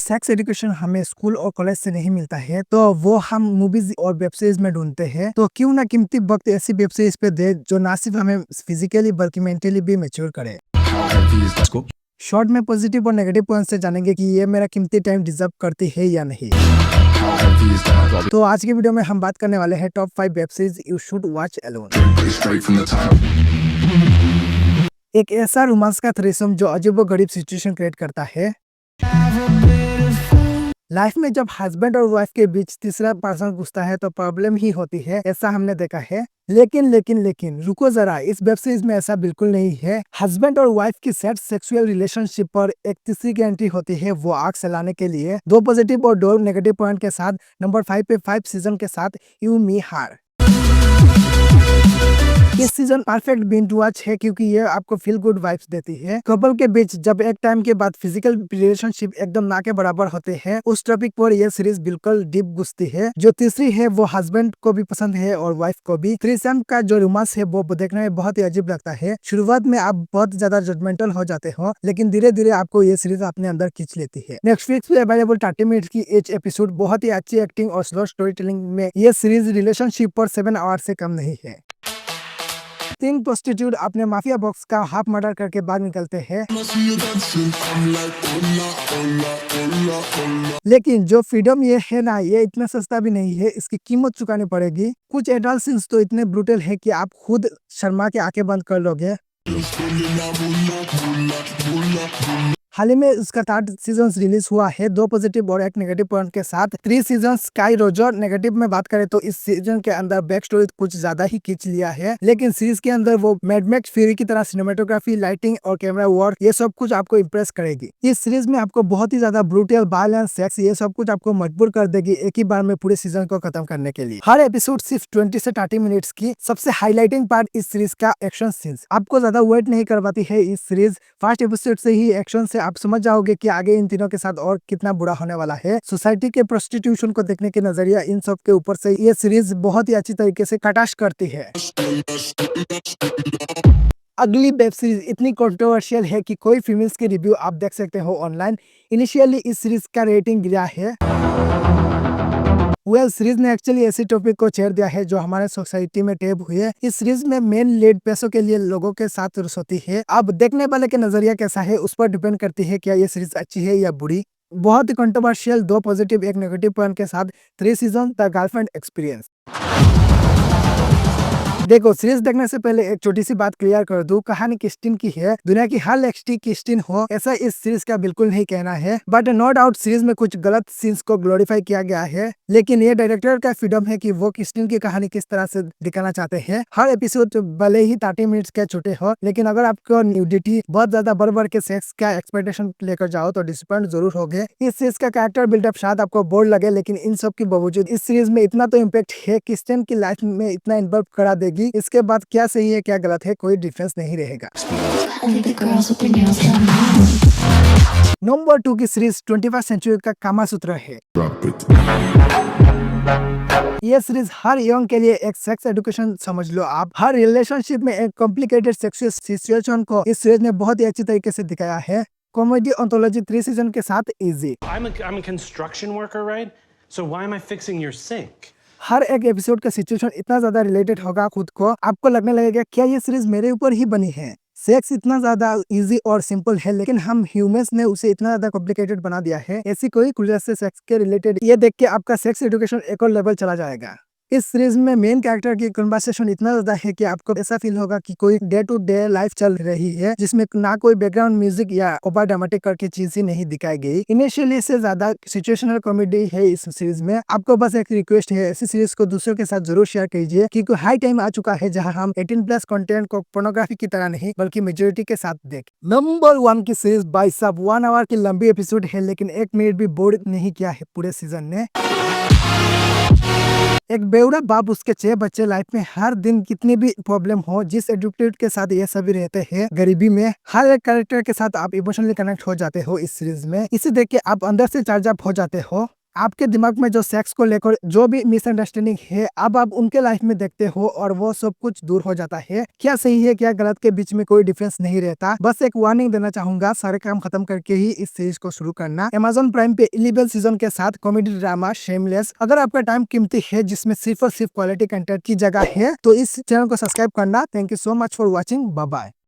Sex education हमें school और college से नहीं मिलता है, तो वो हम मूवीज और वेब सीरीज में ढूंढते हैं। तो क्यों ना कीमती वक्त ऐसी वेब सीरीज पे दे जो ना सिर्फ हमें फिजिकली बल्कि मेंटली भी मैच्योर करे। शॉर्ट में पॉजिटिव और नेगेटिव पॉइंट से जानेंगे कि ये मेरा कीमती टाइम डिजर्व करती है या नहीं। तो आज की वीडियो में हम बात करने वाले हैं top 5 web series you should watch alone. एक ऐसा रोमांस का थ्रिसम जो अजीबोगरीब सिचुएशन क्रिएट करता है। लाइफ में जब हस्बैंड और वाइफ के बीच तीसरा पर्सन घुसता है तो प्रॉब्लम ही होती है, ऐसा हमने देखा है। लेकिन रुको जरा, इस वेब सीरीज में ऐसा बिल्कुल नहीं है। हस्बैंड और वाइफ की सेट सेक्सुअल रिलेशनशिप पर एक तीसरी की एंट्री होती है, वो आग चलाने के लिए। 2 पॉजिटिव और 2 नेगेटिव पॉइंट के साथ नंबर 5 पे 5 सीजन के साथ यू मी हार। ये सीजन परफेक्ट बिंज वॉच है क्योंकि ये आपको फील गुड वाइब्स देती है। कपल के बीच जब एक टाइम के बाद फिजिकल रिलेशनशिप एकदम ना के बराबर होते हैं, उस टॉपिक पर ये सीरीज बिल्कुल डीप घुसती है। जो तीसरी है वो हस्बैंड को भी पसंद है और वाइफ को भी। थ्रीसम का जो रोमांस है वो देखने में बहुत ही अजीब लगता है। शुरुआत में आप बहुत ज्यादा जजमेंटल हो जाते हो, लेकिन धीरे धीरे आपको ये सीरीज अपने अंदर खींच लेती है। नेटफ्लिक्स पे अवेलेबल 30 मिनट की एच एपिसोड, बहुत ही अच्छी एक्टिंग और स्लो स्टोरी टेलिंग में ये सीरीज रिलेशनशिप पर 7 आवर से कम नहीं है। 3 प्रोस्टिट्यूट अपने माफिया बॉक्स का हाफ मर्डर करके बाहर निकलते हैं, लेकिन जो फ्रीडम ये है ना, ये इतना सस्ता भी नहीं है, इसकी कीमत चुकानी पड़ेगी। कुछ एडल्ट सीन्स तो इतने ब्रूटल है कि आप खुद शर्मा के आंखें बंद कर लोगे। हाल ही में उसका 3rd सीजन रिलीज हुआ है, 2 पॉजिटिव और 1 नेगेटिव पॉइंट के साथ। 3 सीजन स्काई रोजर। नेगेटिव में बात करें तो इस सीजन के अंदर बैक स्टोरी कुछ ज्यादा ही खींच लिया है, लेकिन सीरीज के अंदर वो मैड मैक्स फ्यूरी की तरह सिनेमेटोग्राफी, लाइटिंग और कैमरा वर्क, ये सब कुछ आपको इम्प्रेस करेगी। इस सीरीज में आपको बहुत ही ज्यादा ब्रूटल वायलेंस, सेक्स, ये सब कुछ आपको मजबूर कर देगी एक ही बार में पूरे सीजन को खत्म करने के लिए। हर एपिसोड सिर्फ 20 से 30 मिनट्स की। सबसे हाईलाइटिंग पार्ट इस सीरीज का एक्शन सीन्स। आपको ज्यादा वेट नहीं करवाती है इस सीरीज। फर्स्ट एपिसोड से ही एक्शन से आप समझ जाओगे कि आगे इन तीनों के साथ और कितना बुरा होने वाला है। सोसाइटी के प्रोस्टिट्यूशन को देखने के नजरिया, इन सब के ऊपर से ये सीरीज बहुत ही अच्छी तरीके से कटाक्ष करती है। अगली वेब सीरीज इतनी कंट्रोवर्शियल है कि कोई फीमेल्स के रिव्यू आप देख सकते हो ऑनलाइन। इनिशियली इस सीरीज का रेटिंग गिरा है। सीरीज ने एक्चुअली ऐसे टॉपिक को छेड़ दिया है जो हमारे सोसाइटी में टैब हुई है। इस सीरीज में मेन लीड पैसों के लिए लोगों के साथ होती है। अब देखने वाले के नजरिया कैसा है उस पर डिपेंड करती है क्या ये सीरीज अच्छी है या बुरी। बहुत ही कंट्रोवर्शियल, 2 पॉजिटिव 1 नेगेटिव पॉइंट के साथ 3 सीजन द गर्लफ्रेंड एक्सपीरियंस। देखो, सीरीज देखने से पहले एक छोटी सी बात क्लियर कर दूं, कहानी किस्टिन की है। दुनिया की हर लड़की किस्टिन हो, ऐसा इस सीरीज का बिल्कुल नहीं कहना है। बट नो डाउट सीरीज में कुछ गलत सीन्स को ग्लोरीफाई किया गया है, लेकिन ये डायरेक्टर का फ्रीडम है कि वो किस्टिन की कहानी किस तरह से दिखाना चाहते हैं। हर एपिसोड भले ही 30 मिनट्स के छोटे हो, लेकिन अगर आपको न्यूडिटी, बहुत ज्यादा बढ़ के सेक्स का एक्सपेक्टेशन लेकर जाओ तो डिसअपॉइंट जरूर होगे। इस सीरीज का कैरेक्टर बिल्डअप शायद आपको बोर लगे, लेकिन इन सब के बावजूद इस सीरीज में इतना तो इम्पैक्ट है, किस्टिन की लाइफ में इतना इन्वॉल्व करा देगी। इसके बाद क्या सही है क्या गलत है कोई डिफरेंस नहीं रहेगा। नंबर 2 की सीरीज 21st सेंचुरी का कामासूत्र है। ये सीरीज हर यंग के लिए एक सेक्स एजुकेशन समझ लो आप। हर रिलेशनशिप में एक कॉम्प्लिकेटेड सेक्सुअल सिचुएशन को इस सीरीज ने बहुत ही अच्छी तरीके से दिखाया है। कॉमेडी ऑन्थोलॉजी 3 सीजन के साथ easy. I'm a construction worker, right? So why am I fixing your sink? हर एक एपिसोड का सिचुएशन इतना ज्यादा रिलेटेड होगा खुद को, आपको लगने लगेगा क्या ये सीरीज मेरे ऊपर ही बनी है। सेक्स इतना ज्यादा इजी और सिंपल है, लेकिन हम ह्यूमंस ने उसे इतना ज्यादा कॉम्प्लिकेटेड बना दिया है। ऐसी कोई खुले से सेक्स के रिलेटेड ये देख के आपका सेक्स एजुकेशन एक और लेवल चला जाएगा। इस सीरीज में मेन कैरेक्टर की कन्वर्सेशन इतना ज्यादा है कि आपको ऐसा फील होगा कि कोई डे टू डे लाइफ चल रही है, जिसमें ना कोई बैकग्राउंड म्यूजिक या ओवर ड्रामेटिक करके चीज ही नहीं दिखाई गई। इनिशियली से ज्यादा सिचुएशनल कॉमेडी है इस सीरीज में। आपको बस एक रिक्वेस्ट है, ऐसी सीरीज को दूसरों के साथ जरूर शेयर कीजिए, क्योंकि हाई टाइम आ चुका है जहां हम 18+ कंटेंट को पोर्नोग्राफी की तरह नहीं बल्कि मेजोरिटी के साथ देख। नंबर 1 की सीरीज भाई साहब 1 आवर की लंबी एपिसोड है, लेकिन 1 मिनट भी बोर नहीं किया है पूरे सीजन ने। एक बेवड़ा बाप, उसके 6 बच्चे, लाइफ में हर दिन कितनी भी प्रॉब्लम हो, जिस एटीट्यूड के साथ ये सभी रहते हैं गरीबी में, हर एक कैरेक्टर के साथ आप इमोशनली कनेक्ट हो जाते हो इस सीरीज में। इसे देख के आप अंदर से चार्ज अप हो जाते हो। आपके दिमाग में जो सेक्स को लेकर जो भी मिसअंडरस्टैंडिंग है, अब आप उनके लाइफ में देखते हो और वो सब कुछ दूर हो जाता है। क्या सही है क्या गलत के बीच में कोई डिफरेंस नहीं रहता। बस एक वार्निंग देना चाहूंगा, सारे काम खत्म करके ही इस सीरीज को शुरू करना। Amazon प्राइम पे 11 सीजन के साथ कॉमेडी ड्रामा शेमलेस। अगर आपका टाइम कीमती है जिसमें सिर्फ और सिर्फ क्वालिटी कंटेंट की जगह है, तो इस चैनल को सब्सक्राइब करना। Thank you so much for watching. Bye bye.